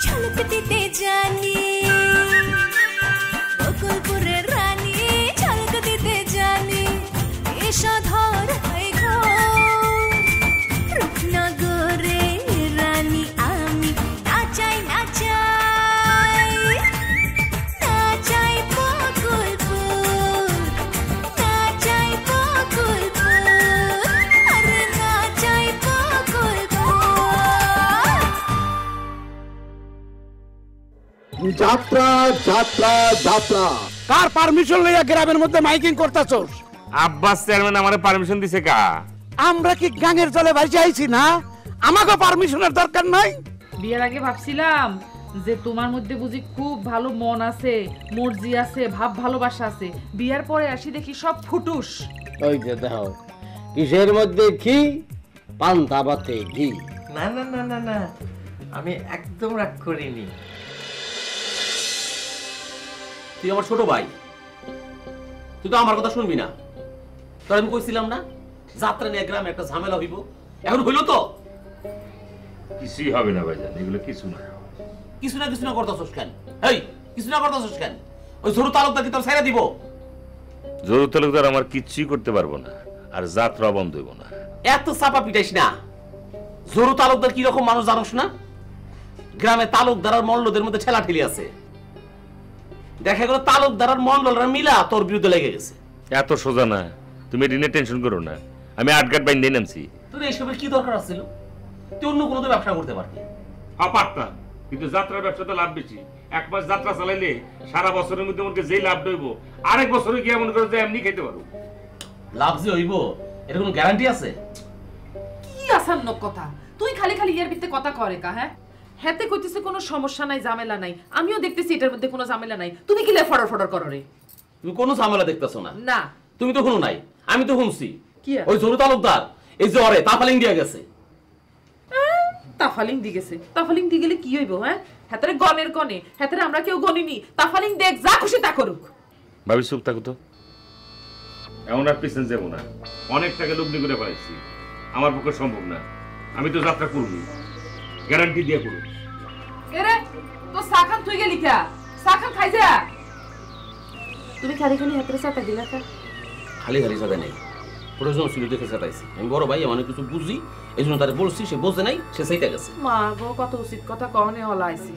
ঝলক দিতে জানি বকুলপুরের রানী ঝলক দিতে জানি এসো ধর হয়ে ঘোর রূপনগরে রানী আমি নাচাই নাচাই নাচাই বকুলপুর নাচাই বকুলপুর আরে নাচাই বকুলপুর। যাত্রা যাত্রা যাত্রা কার পারমিশন লইয়া গ্রামের মধ্যে মাইকিং করতাছস? আব্বাস চেয়ারম্যান আমারে পারমিশন দিছে কা? আমরা কি গাঙের জলে ভাইসে আইছি না? আমাকে পারমিশনের দরকার নাই। বিয়ের আগে ভাবছিলাম যে তোমার মধ্যে বুঝি খুব ভালো মন আছে, মর্জি আছে, ভাব ভালোবাসা আছে। বিয়ার পরে আসি দেখি সব ফুটুস। ওই যে দেখো কিসের মধ্যে কি পান্তা ভাতে ঘি। না না না না না, আমি একদম রাগ করিনি। তুই আমার ছোট ভাই, তুই তো আমার কথা শুনবি না। তোর আমি কইছিলাম না যাত্রা নিয়ে গ্রামে একটা ঝামেলা হইব, এখন হইল তো? কিছুই হবে না ভাইজান, এগুলো কিছু না। কিছু না কিছু না করতেছস কেন? এই কিছু না করতেছস কেন? ওই ছোট তালুকদার কি তোর ছাইরা দিব? জরুর তালুকদার আমার কিচ্ছুই করতে পারবো না, আর যাত্রা বন্ধ হইব না। এত চাপা পিটাইস না। জরু তালুকদার কি রকম মানুষ জানোস না? গ্রামে তালুকদার আর মল্লদের মধ্যে ঠেলা ঠেলি আছে। দেখা গেল তালুকদার আর মন্ডলরা মিলা তোর বিরুদ্ধে লেগে গেছে। এত সোজা না, তুমি এটা নিয়ে টেনশন করো না। আমি আটঘাট বাইন দিয়ে নামছি। তোর এইসবের কি দরকার ছিল? তুই অন্য কোনো তো ব্যবসা করতে পারবি। পারতাম, কিন্তু যাত্রার ব্যবসাতে লাভ বেশি। এক মাস যাত্রা চালাইলে সারা বছরের মধ্যে আমাকে যেই লাভ হইব, আরেক বছরে গিয়ে মনে করো যে এমনি খেতে পারো। লাভ যে হইব এর কোনো গ্যারান্টি আছে? কি আসান্ন কথা! তুই খালি খালি ইয়ার ভিতরে কথা করে কা? হ্যাঁ হেতে কইতেছে কোনো সমস্যা নাই, ঝামেলা নাই। আমিও দেখতেছি এটার মধ্যে কোনো ঝামেলা নাই। তুমি কি লে ফড়র ফড়র করো রে? তুমি কোনো ঝামেলা দেখতেছো না? না। তুমি তো শুনো নাই, আমি তো শুনছি। কি? ওই জরু তালুকদার এই যে অরে তাফালিং দিয়া গেছে। তাফালিং দি গেছে? তাফালিং দি গেলে কি হইব? হ্যাঁ হেতারে গনের কনে, হেতারে আমরা কেউ গনিনি। তাফালিং দেখ, যা খুশি তা করুক। ভাবি চুপ থাকো তো, এমন আর পিছনে যাবো না। অনেক টাকা লগ্নি করে পাইছি, আমার পক্ষে সম্ভব না। আমি তো যাত্রা করবি, গ্যারান্টি দিয়ে করব। এরে তো সাখান তুই গেলি কা? সাখান খাই যা। তুমি খালি খালি হেতারে সাটা দিলা কা? খালি খালি সাদা নেই, প্রয়োজন ছিল দেখে সাটাইছি। আমি বড় ভাই, আমার কিছু বুঝি, এই জন্য তারে বলছি। সে বোঝে নাই, সে সেইটা গেছে। মা গো, কত উচিত কথা কহনে হলাইছি।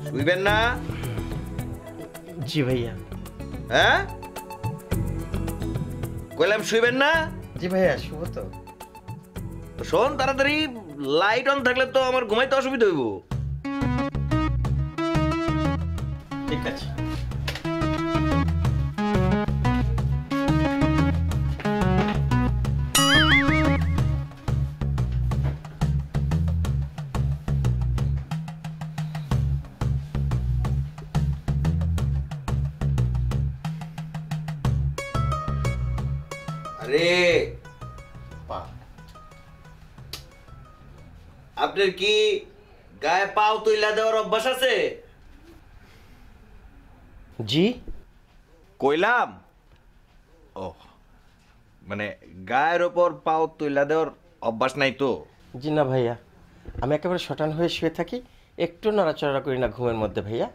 শুইবেন না? জি ভাইয়া। হ্যাঁ কইলাম শুইবেন না? জি ভাইয়া, শুভ তো। শোন তাড়াতাড়ি, লাইট অন থাকলে তো আমার ঘুমাইতে অসুবিধা হইব। ঠিক আছে। আরে আপনার কি গায়ে পাও তুইলা দেওয়ার অভ্যাস আছে? জি কইলাম ও মানে গায়ের ওপর পাও তুইলা দেওয়ার অভ্যাস নাই তো? জি না ভাইয়া, আমি একেবারে শটান হয়ে শুয়ে থাকি, একটু নড়াচড়া করি না ঘুমের মধ্যে ভাইয়া।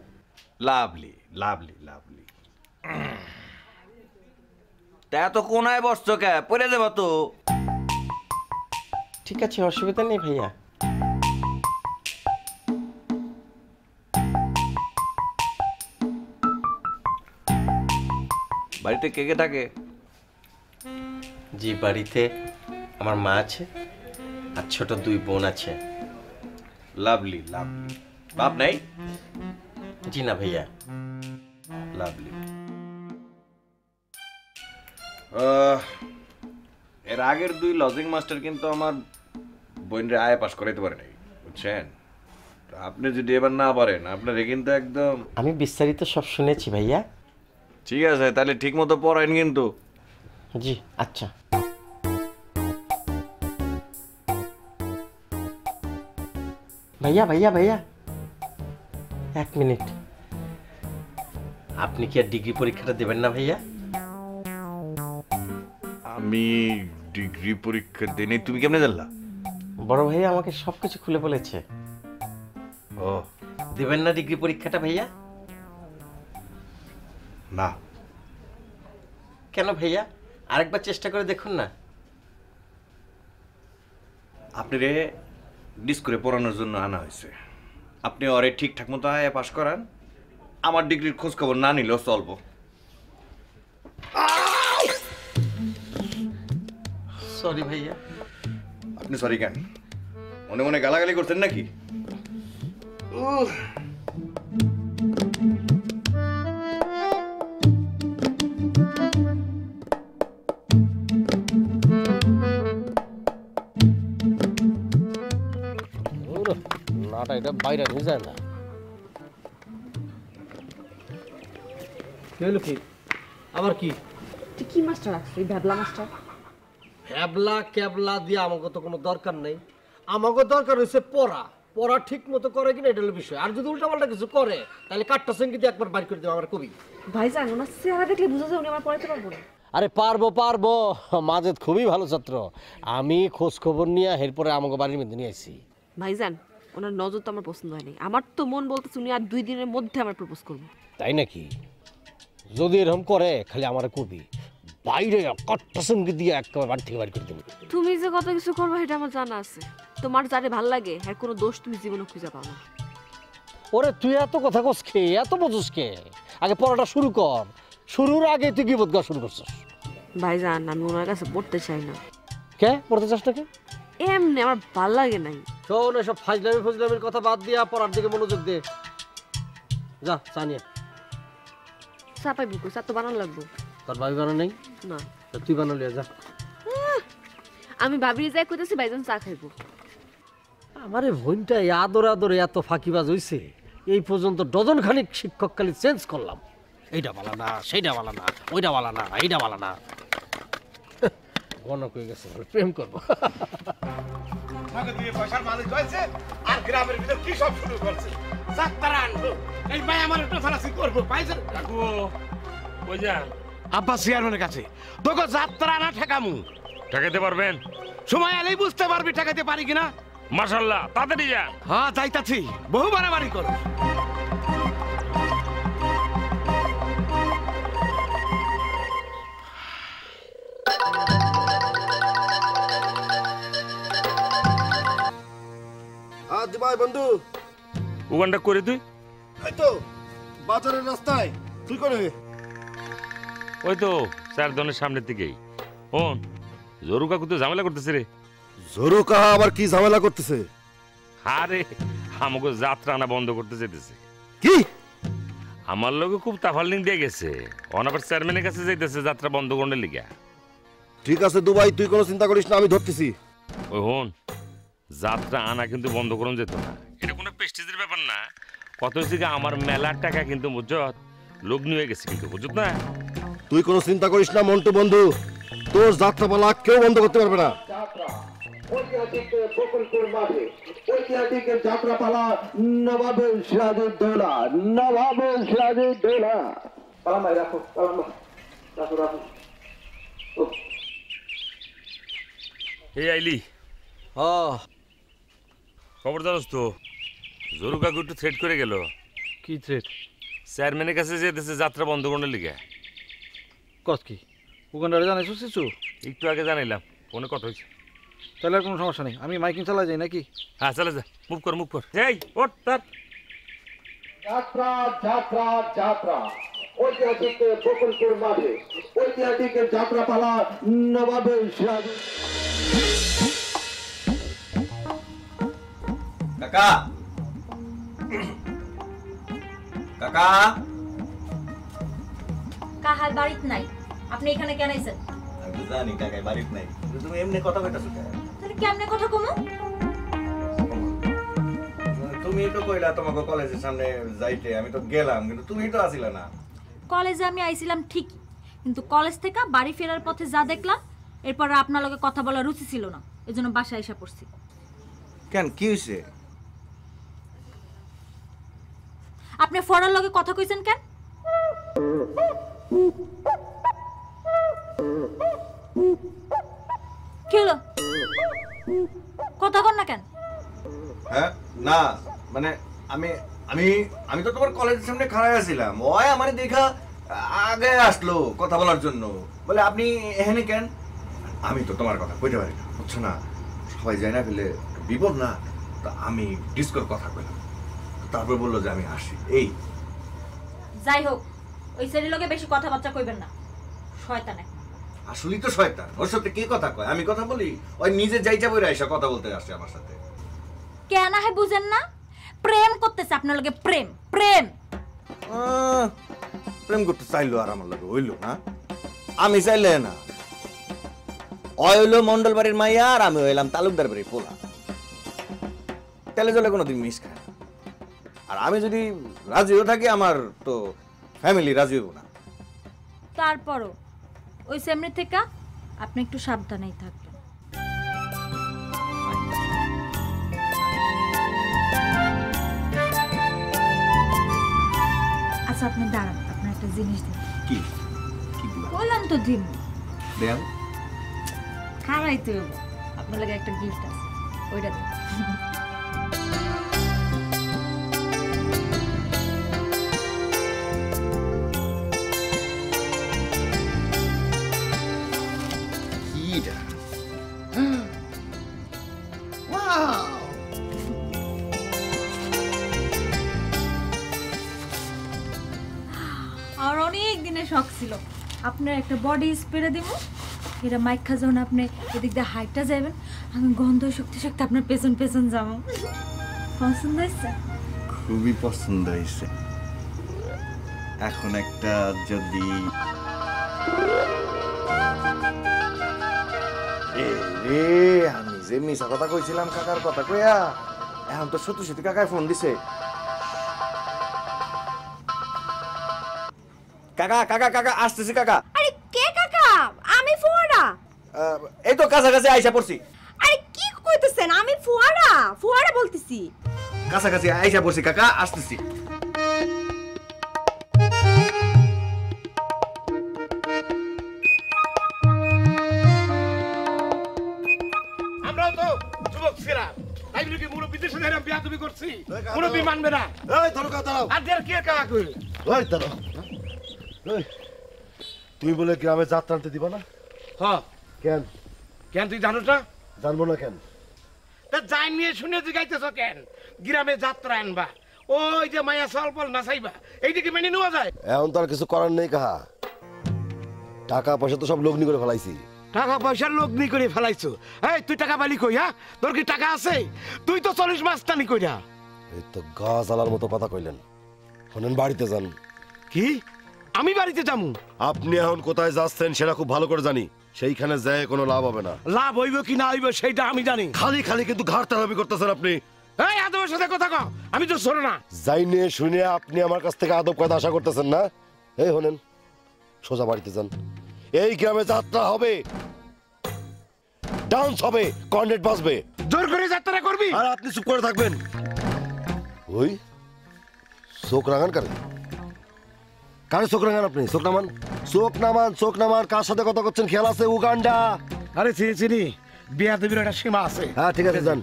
Lovely lovely lovely. তা এত কোনায় বসছো কে? পড়ে যাবো তো। ঠিক আছে, অসুবিধা নেই ভাইয়া। বাড়িতে কে কে থাকে? জি, বাড়িতে আমার মা আছে আর ছোট 2 বোন আছে। Lovely lovely. বাপ নাই? জি না ভাইয়া। লাভলি। এর আগের 2 লজিং মাস্টার কিন্তু আমার বোনরে আয় পাস করাইতে পারে নাই, বুঝছেন? তো আপনি যদি এবার না পারেন, আপনার কিন্তু একদম। আমি বিস্তারিত সব শুনেছি ভাইয়া। ঠিক আছে, তাহলে ঠিক মতো পড়াইন কিন্তু। জি আচ্ছা। ভাইয়া ভাইয়া ভাইয়া, এক মিনিট। আপনি কি আর ডিগ্রি পরীক্ষাটা দেবেন না ভাইয়া? আমি ডিগ্রি পরীক্ষা দিইনি, তুমি কেমনে জানলা? বড় ভাইয়া আমাকে সবকিছু খুলে বলেছে। ও দেবেন না ডিগ্রি পরীক্ষাটা ভাইয়া? না। কেন ভাইয়া? আরেকবার চেষ্টা করে দেখুন না। আপনারে ডিস করে পড়ানোর জন্য আনা হয়েছে। আপনি ওরে ঠিকঠাক মতো আয়া পাস করান, আমার ডিগ্রির খোঁজ খবর না নিলেও চলবো। সরি ভাইয়া। আপনি সরি কেন? মনে মনে গালাগালি করছেন নাকি? নাটা এটা বাইরে নিয়ে যায় না। কি আবার কি তুই কি মাস্টার রাখছিস, এই ভ্যাবলা মাস্টার? হ্যাবলা ক্যাবলা দিয়ে আমাকে তো কোনো দরকার নেই। আমাকে দরকার হচ্ছে পড়া। পড়া ঠিক মতো করে কিনা এটা হলো বিষয়। আর যদি উল্টাপাল্টা কিছু করে তাহলে কাঠটা সঙ্গীতে একবার বাইর করে দেবো আমার কবি। ভাইজান, ওনার চেহারা দেখলে বুঝা যায় উনি আমার পড়াইতে পারবো না। আরে পারবো পারবো, মাজেদ খুবই ভালো ছাত্র। আমি খোঁজ খবর নিয়ে এরপরে আমাকে বাড়ির মধ্যে নিয়ে আসি। ভাইজান, ওনার নজর তো আমার পছন্দ হয়নি। আমার তো মন বলতেছে উনি আর 2 দিনের মধ্যে আমার প্রপোজ করবো। তাই নাকি? যদি এরকম করে খালি আমার কবি বাইরে কাঠটা সঙ্গীত দিয়ে একবার বাড়ি থেকে বাড়ি করে দেবো। তুমি যে কত কিছু করবো এটা আমার জানা আছে। তোমার যারে ভাল লাগে হ্যাঁ কোনো দোষ তুমি জীবনে খুঁজে পাও না। ওরে তুই এত কথা কস কে, এত বুঝুস কে? আগে পড়াটা শুরু কর। শুরুর আগে তুই কি বোধ শুরু করছিস? ভাইজান, আমি ওনার কাছে পড়তে চাই না। কে পড়তে চাস না কে? এমনি আমার ভাল লাগে নাই। শোন, এসব ফাজলামির কথা বাদ দিয়া পড়ার দিকে মনোযোগ দে। যা চা নিয়ে। চা পাইবো কই? চা তো বানানো লাগবো। তোর ভাবি বানা নেই? না। তুই বানালি, যা। আমি ভাবি যাই কইতেছি ভাইজান চা খাইবো। আমারে বোনটা আদরে আদরে এত ফাঁকিবাজ হইছে, এই পর্যন্ত ডজন খানিক শিক্ষক খালি চেঞ্জ করলাম। এইটা বালা না, সেইটা বালা না, ওইটা বালা না, এইটা বালা না। গণক হয়ে গেছে, প্রেম করবো। পয়সার মালিক হয়েছে আর গ্রামের ভিতর কি সব শুরু করছে। যাত্রা আনবো, এই ভাই আমার একটু ফালাসি করবো। পাইছেন কাকু কই যান? আব্বা চেয়ারম্যানের কাছে তোকে যাত্রা আনা ঠেকামু। ঠেকাইতে পারবেন? সময় এলেই বুঝতে পারবি ঠেকাইতে পারি কিনা। মাশাআল্লাহ, তাড়াতাড়ি যান। হ্যাঁ যাইতাছি, বহু বাড়াবাড়ি কর। ভাই বন্ধু, ওখানটা করে তুই এই তো বাজারের রাস্তায়। তুই করে ওই তো চার দনের সামনের দিকেই। ফোন জরু কাকু তো ঝামেলা করতেছে রে। জরু কাহা আবার কি ঝামেলা করতেছে? আরে আমাকে যাত্রা আনা বন্ধ করতে যেতেছে। কি? আমার লোকে খুব তাফালিং দিয়ে গেছে, অনাবার চেয়ারম্যানের কাছে যাইতেছে যাত্রা বন্ধ করতে লিগা। ঠিক আছে দুবাই, তুই কোনো চিন্তা করিস না, আমি ধরতেছি। ওই হন, যাত্রা আনা কিন্তু বন্ধ করুন যেত না। এটা কোনো প্রেস্টিজের ব্যাপার না। কত হচ্ছে আমার মেলার টাকা কিন্তু বুঝত লগ্ন হয়ে গেছে কিন্তু বুঝত না। তুই কোনো চিন্তা করিস না মন্টু বন্ধু, তোর যাত্রাপালা কেউ বন্ধ করতে পারবে না। ঐতিহাসিক বকুলপুর মাঠে ঐতিহাসিক যাত্রাপালা নবাবের সিরাজউদ্দৌলা, নবাবের সিরাজউদ্দৌলা। পালাম ভাই, রাখো পালাম, রাখো রাখো। এই আইলি খবর জানোস তো? জরু কাকু একটু থ্রেট করে গেল। কি থ্রেট? চেয়ারম্যানের কাছে যেতেছে যাত্রা বন্ধ করতে লিগা। কস কি? ওখানে জানাইছিস কিছু? একটু আগে জানাইলাম, ফোনে কথা হয়েছে। তাহলে আর কোনো সমস্যা নেই, আমি মাইকিং চালা যাই নাকি? হ্যাঁ চলে যা, মুভ কর মুভ কর। এই ওঠ তার। যাত্রা যাত্রা যাত্রা ঐতিহাসিক বকুলপুর মাঠে ঐতিহাসিক যাত্রাপালা নবাবের কাকা কাকা কাহার বাড়িত নাই, আপনি এখানে কেন আইছেন? আমি তো জানি কাকাই বাড়িতে নাই, তুমি এমনি কথা কইতাছো কেন? তাহলে কেমনে কথা কমু? তুমি তো কইলা তোমাকে কলেজের সামনে যাইতে, আমি তো গেলাম কিন্তু তুমি তো আসিলা না। কলেজে আমি আইছিলাম ঠিক, কিন্তু কলেজ থেকে বাড়ি ফেরার পথে যা দেখলাম এরপর আপনার লগে কথা বলার রুচি ছিল না, এজন্য বাসায় এসে পড়ছি। কেন কি হইছে? আপনি ফরার লগে কথা কইছেন কেন? কি হলো? কথা কন না কেন? হ্যাঁ না মানে আমি আমি আমি তো তোমার কলেজের সামনে খাড়াই আছিলাম, ওই আমার দেখা আগে আসলো কথা বলার জন্য, বলে আপনি এখানে কেন? আমি তো তোমার কথা কইতে পারি না, বুঝছো না, সবাই যায় না ফেলে বিপদ না, তা আমি ডিসকর কথা কইলাম, তারপর বললো যে আমি আসি। এই যাই হোক, ওই ছেলের লগে বেশি কথাবার্তা কইবেন না, শয়তান এক। আসলেই তো শয়তান, ওর সাথে কে কথা কয়? আমি কথা বলি? ওই নিজে যাই যাবো এসে কথা বলতে আসছে আমার সাথে। কেন হে বুঝেন না? প্রেম করতেছে আপনার লগে, প্রেম প্রেম। প্রেম করতে চাইলো আর আমার লাগে হইলো না? আমি চাইলে না, হইলো মন্ডল বাড়ির মাইয়া আর আমি হইলাম তালুকদার বাড়ির পোলা, তেলে জলে কোনোদিন মিস খায় না। আর আমি যদি রাজিও থাকি আমার তো ফ্যামিলি রাজি হইব না। তারপরও ওই সেমনি থেকে আপনি একটু সাবধানেই থাকবেন। আচ্ছা আপনি দাঁড়ান, আপনার একটা জিনিস দিন। কি বললাম তো দিন, দেন। খারাই তো আপনার লাগে একটা গিফট আছে, ওইটা দিন। আর অনেক দিনের শখ ছিল আপনার একটা বডি স্প্রে দিব, এটা মাইখা যখন আপনি এদিক দিয়ে হাইটটা যাবেন, আমি গন্ধ শক্তি শক্তি আপনার পেছন পেছন যাব। পছন্দ হয়েছে? খুবই পছন্দ হয়েছে। এখন একটা যদি আমি যে মিশা কথা কইছিলাম কাকার কথা কইয়া, এখন তো সত্যি সত্যি কাকায় ফোন দিছে। কাকা কাকা কাকা আসতেছি কাকা। আরে কে কাকা? আমি ফুয়ারা। এই তো কাছাকাছি আইসা পড়ছি। আরে কি কইতেছেন? আমি ফুয়ারা ফুয়ারা বলতেছি। কাছাকাছি আইসা পড়ছি কাকা, আসতেছি। আমরাও তো যুবক ছিলাম, তাই বলে কি মুরব্বীদের সাথে এরকম বিয়াদবি করছি? মুরব্বী মানবে না। এই ধরো কা দাঁড়াও, আর দের কে কাকা কই? ওই দাঁড়াও। এই, তুমি বলে গ্রামে যাত্রা আনতে দিবা না? হ্যাঁ কেন? কেন তুই জানোস না? জানবো না কেন? তা যাই নিয়ে শুনে জিগাইতেছ কেন? গ্রামে যাত্রা আনবা, ওই যে মায়া সলপল নাচাইবা, এইদিকে মেনে নেওয়া যায়? এখন তো আর কিছু করার নেই কাহা, টাকা পয়সা তো সব লগ্নি করে ফেলাইছি। টাকা পয়সার লগ্নি করে ফেলাইছো? এই তুই টাকা পালি কই? হ্যাঁ তোর কি টাকা আছে? তুই তো 40 মাস টানি কইরা। এই তো গা জ্বালার মতো কথা কইলেন। শোনেন, বাড়িতে যান। কি? আমি বাড়িতে যামু? আপনি এখন কোথায় যাচ্ছেন সেটা খুব ভালো করে জানি, সেইখানে যায় কোনো লাভ হবে না। লাভ হইব কি না হইব সেইটা আমি জানি। খালি খালি কিন্তু ঘাড় তাড়াবি করতেছেন আপনি। এই আদবের সাথে কথা কও, আমি তো শোনো না। যাইনে শুনে আপনি আমার কাছ থেকে আদব কথা আশা করতেছেন না? এই শোনেন, সোজা বাড়িতে যান। এই গ্রামে যাত্রা হবে, ডান্স হবে, কর্নেট বাজবে। জোর করে যাত্রা করবি? আর আপনি চুপ করে থাকবেন। ওই চোখ রাঙান কারে? কারে চোখ রাঙান আপনি? চোখ নামান, চোখ নামান, চোখ নামান। কার সাথে কথা করছেন খেয়াল আছে? উগান্ডা। আরে চিনি চিনি, বিয়া দেবীর একটা সীমা আছে। হ্যাঁ ঠিক আছে, যান।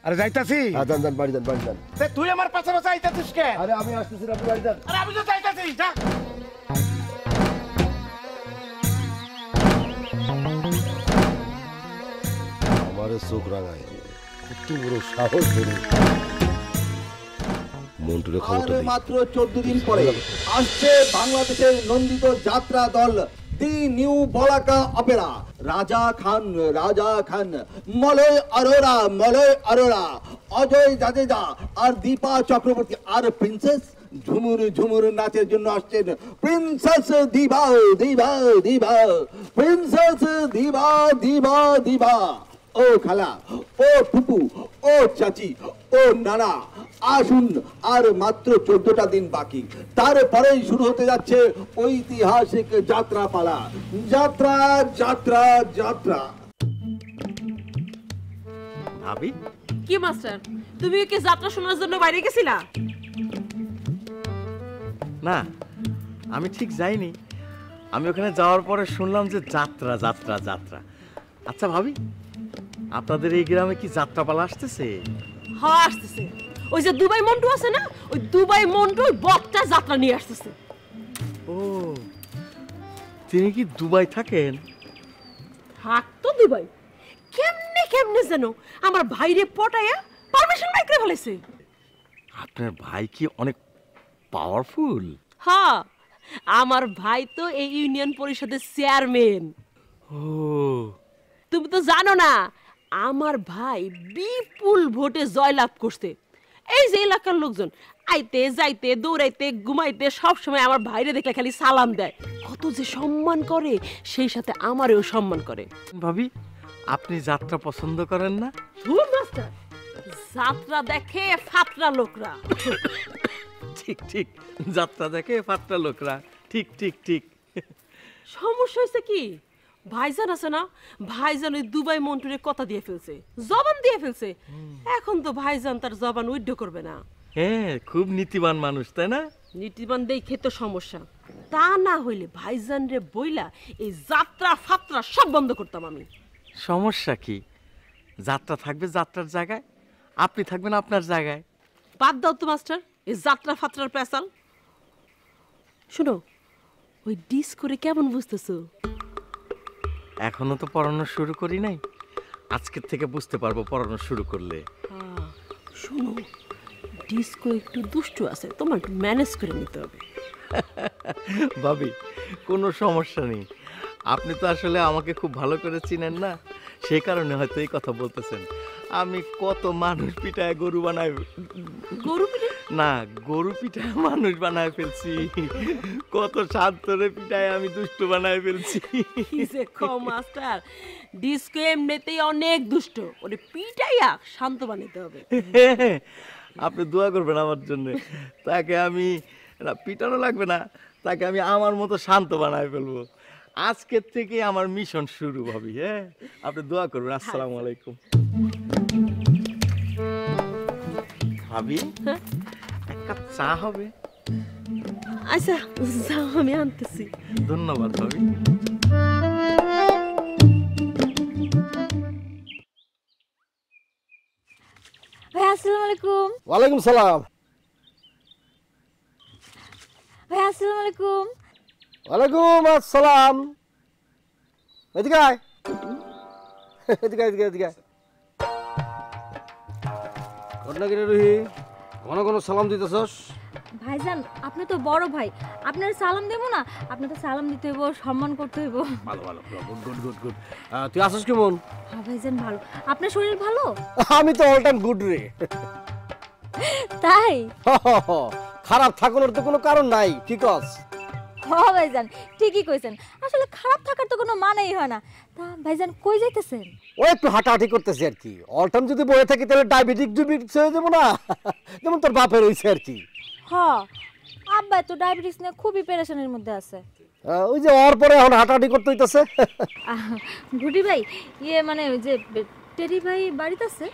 আরে যাইতাছি। হ্যাঁ যান যান, বাড়ি যান, বাড়ি যান। তুই আমার পাশে পাশে আইতাছিস কে? আরে আমি আসতেছি, আপনি বাড়ি যান। আরে আমি তো যাইতাছি, যা। আমারে চোখ রাঙায়, কত বড় সাহস! ধরে মন্টুরে খবরটা দিই। মাত্র 14 দিন পরে আসছে বাংলাদেশের নন্দিত যাত্রা দল দি নিউ বলাকা অপেরা। রাজা খান, মলয় অরোরা, অজয় জাদেজা আর দীপা চক্রবর্তী আর প্রিন্সেস ঝুমুর নাচের জন্য আসছেন প্রিন্সেস দিবা। প্রিন্সেস দিবা। ও খালা, ও ফুপু, ও চাচি, ও নানা, আসুন। আর মাত্র 14টা দিন বাকি, তারপরেই শুরু হতে যাচ্ছে ঐতিহাসিক যাত্রা পালা। যাত্রা। ভাবি, কি মাস্টার, তুমি কি যাত্রা শোনার জন্য বাইরে গেছিলা? না আমি ঠিক যাইনি, আমি ওখানে যাওয়ার পরে শুনলাম যে যাত্রা যাত্রা যাত্রা। আচ্ছা ভাবি, আপনাদের এই গ্রামে কি যাত্রাপালা আসতেছে? হ্যাঁ আসতেছে, ওই যে দুবাই মন্টু আছে না, ওই দুবাই মন্টু বকটা যাত্রা নিয়ে আসতেছে। ও, তিনি কি দুবাই থাকেন? থাকতো দুবাই, কেমনে কেমনে যেন আমার ভাইরে পটাইয়া পারমিশন বাইক করে ফেলেছে। আপনার ভাই কি অনেক পাওয়ারফুল? হ্যাঁ, আমার ভাই তো এই ইউনিয়ন পরিষদের চেয়ারম্যান। ও, তুমি তো জানো না আমার ভাই বিপুল ভোটে জয়লাভ করছে। এই যে এলাকার লোকজন আইতে যাইতে দৌড়াইতে ঘুমাইতে সব সময় আমার ভাইরে দেখলে খালি সালাম দেয়, কত যে সম্মান করে, সেই সাথে আমারও সম্মান করে। ভাবি আপনি যাত্রা পছন্দ করেন না? ধুর মাস্টার, যাত্রা দেখে ফাতরা লোকরা। ঠিক ঠিক, যাত্রা দেখে ফাতরা লোকরা, ঠিক ঠিক ঠিক। সমস্যা হয়েছে কি, ভাইজান আছে না, ভাইজান ওই দুবাই মন্টুরে কথা দিয়ে ফেলছে, জবান দিয়ে ফেলছে। এখন তো ভাইজান তার জবান উইড্য করবে না। হ্যাঁ, খুব নীতিবান মানুষ, তাই না? নীতিবান দেখে তো সমস্যা, তা না হইলে ভাইজান রে বইলা এই যাত্রা ফাত্রা সব বন্ধ করতাম আমি। সমস্যা কি, যাত্রা থাকবে যাত্রার জায়গায়, আপনি থাকবেন আপনার জায়গায়। বাদ দাও তো মাস্টার এই যাত্রা ফাত্রার পেশাল। শুনো, ওই ডিস করে কেমন বুঝতেছো? এখনো তো পড়ানো শুরু করি নাই, আজকের থেকে বুঝতে পারবো পড়ানো শুরু করলে। শোনো, ডিস্কো একটু দুষ্টু আছে, তোমার একটু ম্যানেজ করে নিতে হবে। ভাবি কোনো সমস্যা নেই, আপনি তো আসলে আমাকে খুব ভালো করে চিনেন না, সেই কারণে হয়তো এই কথা বলতেছেন। আমি কত মানুষ পিঠায় গরু বানাই, গরু পিঠে না গরু পিঠায় মানুষ বানায় ফেলছি, কত শান্তরে পিঠায় আমি দুষ্ট বানায় ফেলছি। কি যে কম মাস্টার, ডিস্কো এমনিতেই অনেক দুষ্ট, ওরে পিটাইয়া শান্ত বানাতে হবে। আপনি দোয়া করবেন আমার জন্য, তাকে আমি পিটানো লাগবে না, তাকে আমি আমার মতো শান্ত বানায় ফেলবো। আজকের থেকে আমার মিশন শুরু ভাবি। হ্যাঁ, আপনি দোয়া করবেন। আসসালামু আলাইকুম। ভাবি এক কাপ চা হবে? আচ্ছা যাও, আমি আনতেছি। ধন্যবাদ ভাবি। ভাই আসসালামু আলাইকুম। ওয়ালাইকুম সালাম। ভাই আসসালামু আলাইকুম। ওয়ালাইকুম আসসালাম। এদিকে আয়, এদিকে এদিকে এদিকে। ঘটনা কিরে রুহি, ঘন ঘন সালাম দিতেছস? ভাইজান আপনি তো বড় ভাই, আপনার সালাম দেব না? আপনি তো সালাম দিতে হইব, সম্মান করতে হইব। ভালো ভালো, গুড গুড গুড গুড। তুই আসিস কেমন? হ্যাঁ ভাইজান ভালো। আপনার শরীর ভালো? আমি তো অল টাইম গুড রে। তাই? খারাপ থাকার তো কোনো কারণ নাই, ঠিক আছে? হ্যাঁ ভাইজান ঠিকই কইছেন, আসলে খারাপ থাকার তো কোনো মানেই হয় না। তা ভাইজান কই যাইতেছেন? ও একটু হাঁটাহাঁটি করতেছি আর কি। অল টাইম যদি বয়ে থাকি তাহলে ডায়াবেটিস হয়ে যাবো না, যেমন তোর বাপের হয়েছে আর কি। হ্যাঁ, আব্বা তো ডায়াবেটিস নিয়ে খুবই পেরেশানির মধ্যে আছে। ওই যে ওর পরে এখন হাঁটাহাঁটি করতে হইতেছে। ঘুটি ভাই, ইয়ে মানে ওই যে টেরি ভাই বাড়িতে আছে?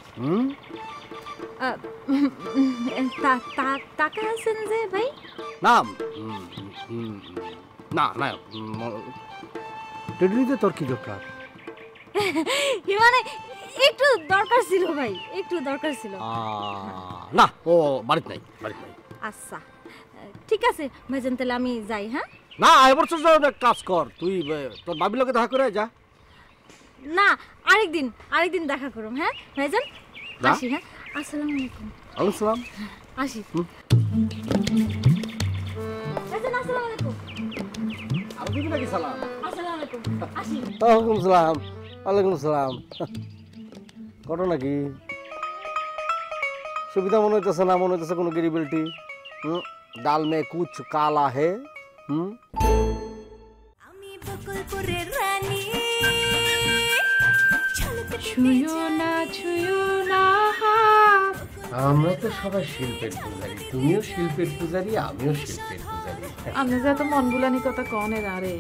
টাকা আছেন যে ভাই? না না না, টেডিতে তোর কি দরকার? মানে একটু দরকার ছিল ভাই, একটু দরকার ছিল। না, ও বাড়িতে নাই, বাড়িতে নাই। আচ্ছা ঠিক আছে ভাইজান, তাহলে আমি যাই। হ্যাঁ না, এবার এক কাজ কর, তুই তোর বাবির লোকে দেখা করে যা। না, আরেকদিন দেখা করুম। হ্যাঁ ভাইজান, আসি। হ্যাঁ, আসসালামু আলাইকুম। ওয়ালাইকুম সালাম। আসি। ভাইজান আসসালামু আলাইকুম। আর দিবি নাকি সালাম? আসসালামু আলাইকুম। আসি। ওয়ালাইকুম সালাম। ওয়ালাইকুম সালাম। ঘটনা কি? সুবিধা মনে হইতেছে না, মনে হইতেছে কোনো গিরিবিলিটি। ডাল মে কুছ কালা হে। আমি বকুলপুরের রানী, ছুঁয়ো না ছুঁয়ো না। আমরা তো সবাই শিল্পের পূজারি, তুমিও শিল্পের পূজারি, আমিও শিল্পের পূজারি। আপনি যে এত মন বুলানি কথা কনের, আরে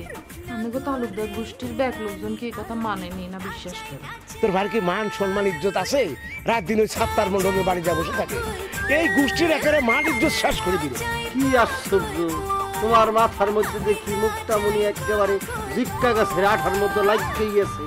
আমি তো তালুকদার গোষ্ঠীর ব্যাগ লোকজন কি কথা মানেনি না বিশ্বাস করে। তোর ভাইয়ের কি মান সম্মান ইজ্জত আছে? রাত দিন ওই ছাত্তার মণ্ডপে বাড়ি যা বসে থাকে, এই গোষ্ঠীর একেবারে মান ইজ্জত শেষ করে দিল। কি আশ্চর্য, তোমার মাথার মধ্যে দেখি মুক্তামণি একেবারে জিক্কা গাছের আঠার মধ্যে লাগিয়েই আছে।